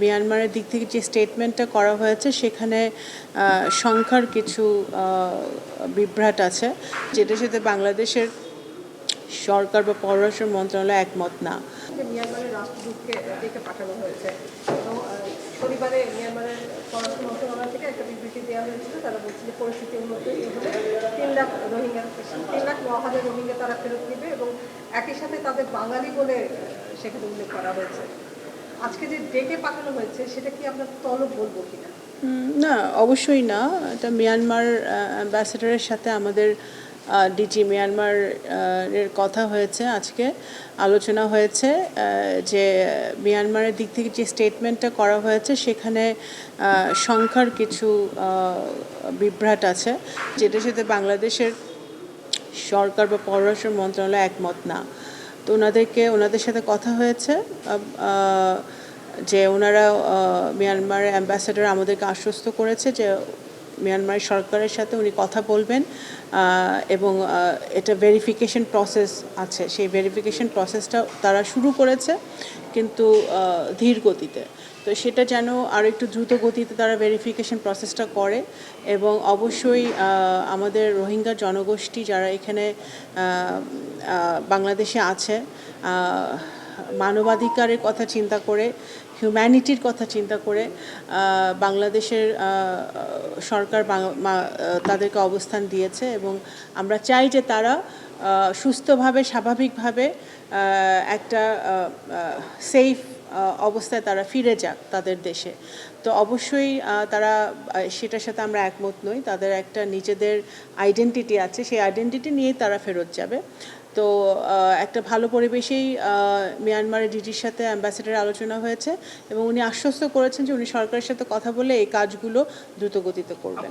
মিয়ানমারের দিক থেকে যে স্টেটমেন্টটা করা হয়েছে সেখানে সংখ্যার কিছু বিভ্রাট আছে, যেটার সাথে বাংলাদেশের সরকার বা পররাষ্ট্র মন্ত্রণালয় একমত না। মিয়ানমারের রাষ্ট্রদূতকে ডেকে পাঠানো হয়েছে এবং শনিবারে মিয়ানমারের পররাষ্ট্র মন্ত্রণালয় থেকে একটা বিবৃতি দেওয়া হয়েছিল। তারা বলছে যে পরিস্থিতি উন্নত হলে 3,09,000 রোহিঙ্গা তারা ফেরত নেবে এবং একই সাথে তাদের বাঙালি বলে সেখানে উল্লেখ করা হয়েছে। আজকে যে ডেকে পাঠানো হয়েছে সেটা কি আপনার তলব বলবো কিনা? না, অবশ্যই না। এটা মিয়ানমার অ্যাম্বাসেডারের সাথে আমাদের ডিজি মিয়ানমার এর কথা হয়েছে, আজকে আলোচনা হয়েছে যে মিয়ানমারের দিক থেকে যে স্টেটমেন্টটা করা হয়েছে সেখানে সংখ্যার কিছু বিভ্রাট আছে, যেটার সাথে বাংলাদেশের সরকার বা পররাষ্ট্র মন্ত্রণালয় একমত না। তো ওনাদের সাথে কথা হয়েছে যে ওনারা মিয়ানমারের অ্যাম্বাসেডার আমাদেরকে আশ্বস্ত করেছে যে মিয়ানমার সরকারের সাথে উনি কথা বলবেন এবং এটা ভেরিফিকেশন প্রসেস আছে, সেই ভেরিফিকেশন প্রসেসটা তারা শুরু করেছে কিন্তু ধীর গতিতে। তো সেটা যেন আরও একটু দ্রুত গতিতে তারা ভেরিফিকেশন প্রসেসটা করে এবং অবশ্যই আমাদের রোহিঙ্গা জনগোষ্ঠী যারা এখানে বাংলাদেশে আছে, মানবাধিকারের কথা চিন্তা করে, হিউম্যানিটির কথা চিন্তা করে বাংলাদেশের সরকার তাদেরকে অবস্থান দিয়েছে এবং আমরা চাই যে তারা সুস্থভাবে স্বাভাবিকভাবে একটা সেফ অবস্থায় তারা ফিরে যাক তাদের দেশে। তো অবশ্যই তারা সেটার সাথে আমরা একমত নই। তাদের একটা নিজেদের আইডেন্টিটি আছে, সেই আইডেন্টিটি নিয়েই তারা ফেরত যাবে। তো একটা ভালো পরিবেশেই মিয়ানমারের ডিজির সাথে অ্যাম্বাসেডার আলোচনা হয়েছে এবং উনি আশ্বস্ত করেছেন যে উনি সরকারের সাথে কথা বলে এই কাজগুলো দ্রুতগতিতে করবেন।